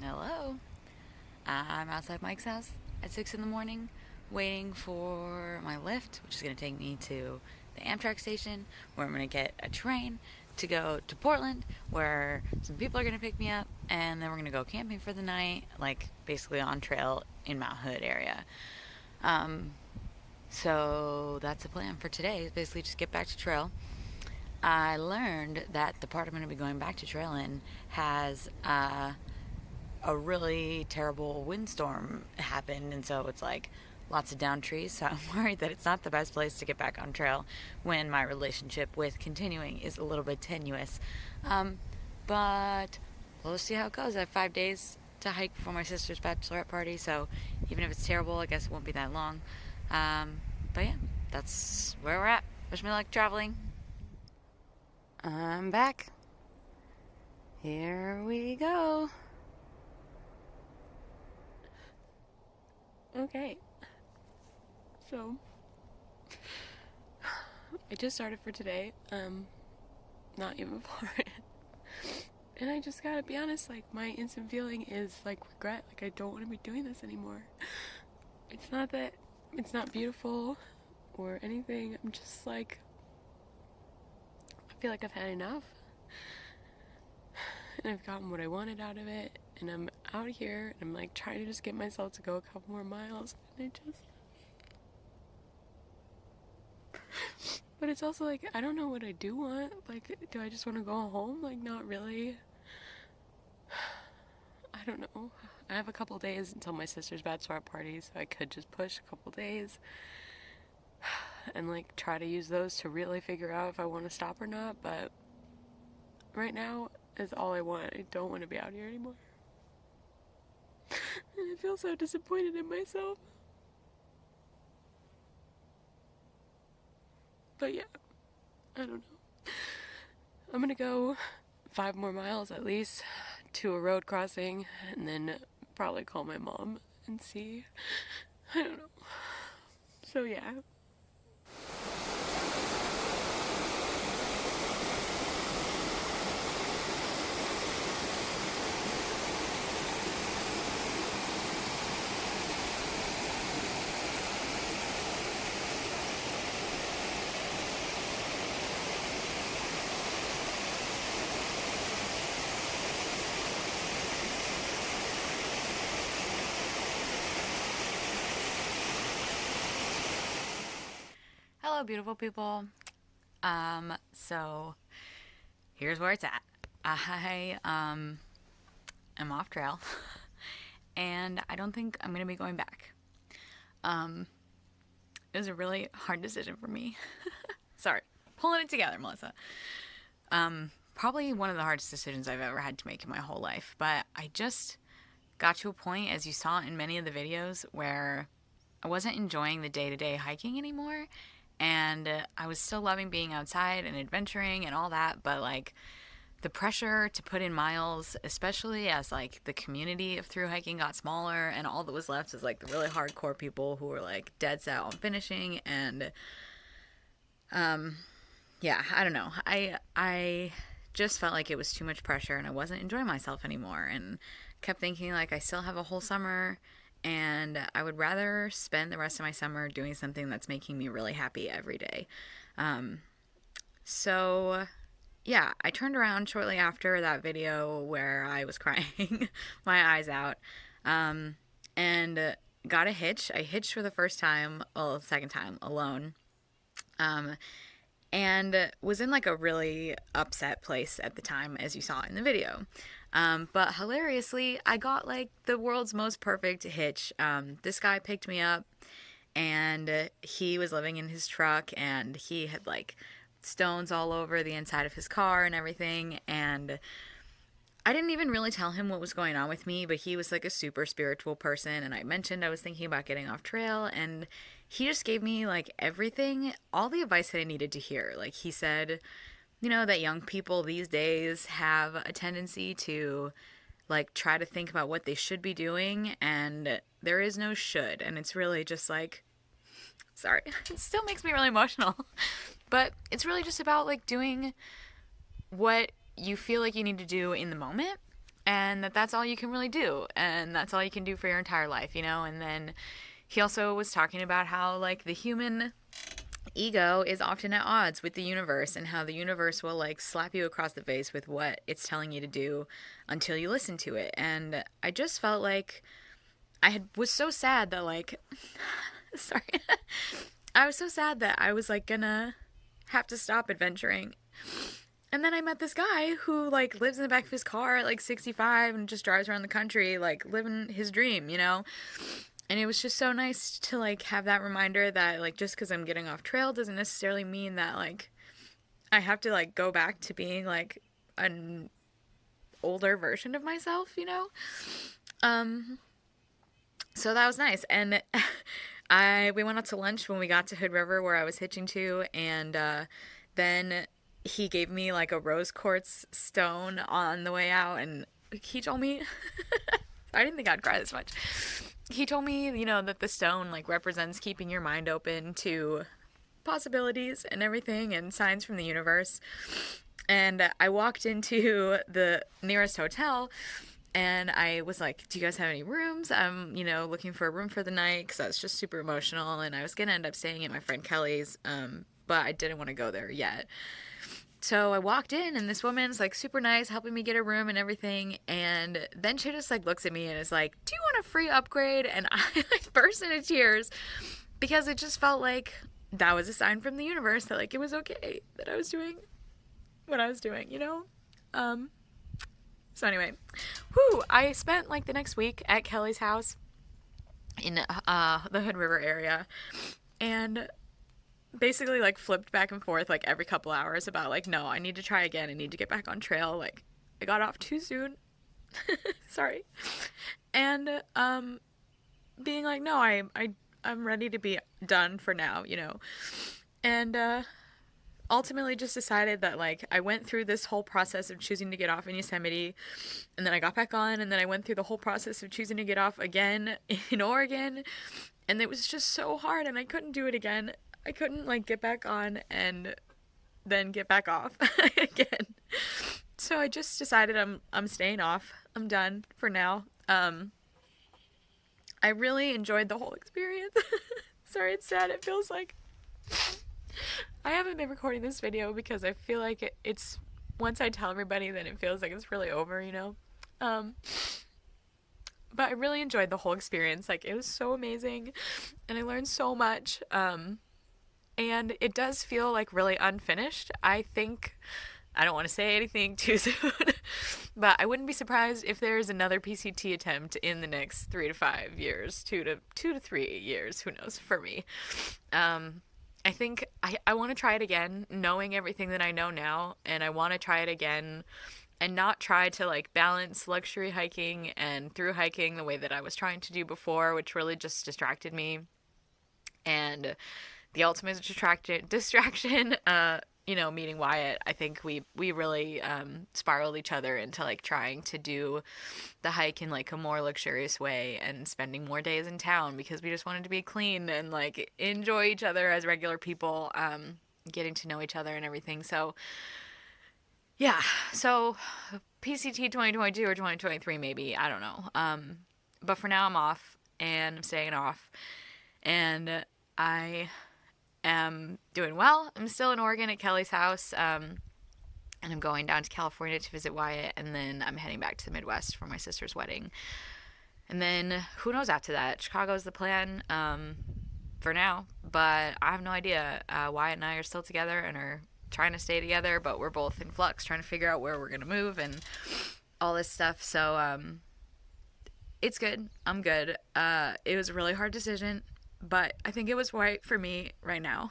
Hello. I'm outside Mike's house at 6 in the morning waiting for my lift, which is going to take me to the Amtrak station where I'm going to get a train to go to Portland where some people are going to pick me up and then we're going to go camping for the night, like basically on trail in Mount Hood area. Um, so that's the plan for today, is basically just get back to trail. I learned that the part I'm going to be going back to trail in has a really terrible windstorm happened, and so it's like lots of down trees. So I'm worried that it's not the best place to get back on trail when my relationship with continuing is a little bit tenuous. But we'll see how it goes. I have 5 days to hike before my sister's bachelorette party, so even if it's terrible, I guess it won't be that long. But yeah, that's where we're at. Wish me luck traveling. I'm back. Here we go. Okay. So, I just started for today. Not even for it. And I just gotta be honest, like, my instant feeling is, like, regret. Like, I don't want to be doing this anymore. It's not that it's not beautiful or anything. I'm just, like, I feel like I've had enough. And I've gotten what I wanted out of it. And I'm out here, and I'm, like, trying to just get myself to go a couple more miles. And I just... But it's also like, I don't know what I do want. Like, do I just want to go home? Like, not really. I don't know. I have a couple days until my sister's bachelorette party, so I could just push a couple days and, like, try to use those to really figure out if I want to stop or not. But right now is all I want. I don't want to be out here anymore. And I feel so disappointed in myself. But yeah, I don't know. I'm gonna go 5 more miles at least to a road crossing and then probably call my mom and see. I don't know. So yeah. Hello, beautiful people. So here's where it's at. I am off trail, and I don't think I'm gonna be going back. It was a really hard decision for me. Sorry, pulling it together, Melissa. Probably one of the hardest decisions I've ever had to make in my whole life. But I just got to a point, as you saw in many of the videos, where I wasn't enjoying the day-to-day hiking anymore, and I was still loving being outside and adventuring and all that, but like the pressure to put in miles, especially as like the community of through hiking got smaller and all that was left was like the really hardcore people who were like dead set on finishing. And yeah, I don't know, I just felt like it was too much pressure and I wasn't enjoying myself anymore, and kept thinking like I still have a whole summer and I would rather spend the rest of my summer doing something that's making me really happy every day. So yeah, I turned around shortly after that video where I was crying my eyes out, and got a hitch. I hitched for the first time, well, second time alone, um, and was in like a really upset place at the time, as you saw in the video. But hilariously, I got like the world's most perfect hitch. This guy picked me up, and he was living in his truck, and he had like stones all over the inside of his car and everything. And I didn't even really tell him what was going on with me, but he was like a super spiritual person. And I mentioned I was thinking about getting off trail, and he just gave me like everything, all the advice that I needed to hear. Like he said, you know, that young people these days have a tendency to like try to think about what they should be doing, and there is no should. And it's really just like, sorry, it still makes me really emotional. But it's really just about like doing what you feel like you need to do in the moment. and that's all you can really do, and that's all you can do for your entire life, you know. And then he also was talking about how like the human ego is often at odds with the universe, and how the universe will like slap you across the face with what it's telling you to do until you listen to it. And I just felt like was so sad that like sorry. I was so sad that I was like gonna have to stop adventuring. And then I met this guy who like lives in the back of his car at like 65 and just drives around the country like living his dream, you know? And it was just so nice to like have that reminder that like just cuz I'm getting off trail doesn't necessarily mean that like I have to like go back to being like an older version of myself, you know? Um so that was nice. And I we went out to lunch when we got to Hood River where I was hitching to, and then he gave me like a rose quartz stone on the way out, and he told me I didn't think I'd cry this much. He told me, you know, that the stone like represents keeping your mind open to possibilities and everything and signs from the universe. And I walked into the nearest hotel and I was like, "Do you guys have any rooms? I'm, you know, looking for a room for the night because I was just super emotional, and I was gonna end up staying at my friend Kelly's, but I didn't want to go there yet." So I walked in, and this woman's like super nice, helping me get a room and everything. And then she just like looks at me and is like, "Do you want a free upgrade?" And I like burst into tears because it just felt like that was a sign from the universe that like it was okay that I was doing what I was doing, you know. Um, So anyway, I spent like the next week at Kelly's house in the Hood River area, and basically like flipped back and forth like every couple hours about like, no, I need to try again. I need to get back on trail. Like I got off too soon. Sorry. And being like, no, I'm ready to be done for now, you know. And ultimately just decided that like I went through this whole process of choosing to get off in Yosemite, and then I got back on, and then I went through the whole process of choosing to get off again in Oregon, and it was just so hard, and I couldn't do it again. I couldn't like get back on and then get back off again. So I just decided I'm staying off. I'm done for now. I really enjoyed the whole experience. Sorry, it's sad. It feels like I haven't been recording this video because I feel like it's once I tell everybody, then it feels like it's really over, you know. Um, but I really enjoyed the whole experience. Like it was so amazing, and I learned so much. And it does feel like really unfinished. I think I don't want to say anything too soon, but I wouldn't be surprised if there's another PCT attempt in the next 3 to 5 years, 2 to 3 years. Who knows for me. I think I want to try it again, knowing everything that I know now, and I want to try it again and not try to like balance luxury hiking and through hiking the way that I was trying to do before, which really just distracted me. And the ultimate distraction, you know, meeting Wyatt, I think we really spiraled each other into like trying to do the hike in like a more luxurious way and spending more days in town because we just wanted to be clean and like enjoy each other as regular people, getting to know each other and everything. So yeah, so PCT 2022 or 2023 maybe, I don't know. But for now I'm off and I'm staying off, and I am doing well. I'm still in Oregon at Kelly's house, and I'm going down to California to visit Wyatt, and then I'm heading back to the Midwest for my sister's wedding. And then who knows after that? Chicago's the plan, for now, but I have no idea. Wyatt and I are still together and are trying to stay together, but we're both in flux, trying to figure out where we're gonna move and all this stuff. So it's good. I'm good. It was a really hard decision, but I think it was right for me right now.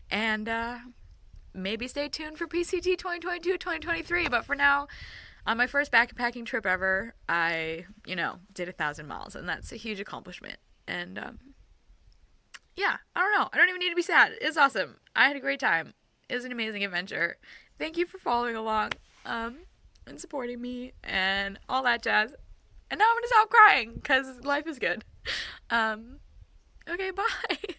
And maybe stay tuned for PCT 2022, 2023. But for now, on my first backpacking trip ever, I, you know, did 1,000 miles, and that's a huge accomplishment. And yeah, I don't know. I don't even need to be sad. It was awesome. I had a great time. It was an amazing adventure. Thank you for following along, and supporting me and all that jazz. And now I'm gonna stop crying because life is good. Okay, bye.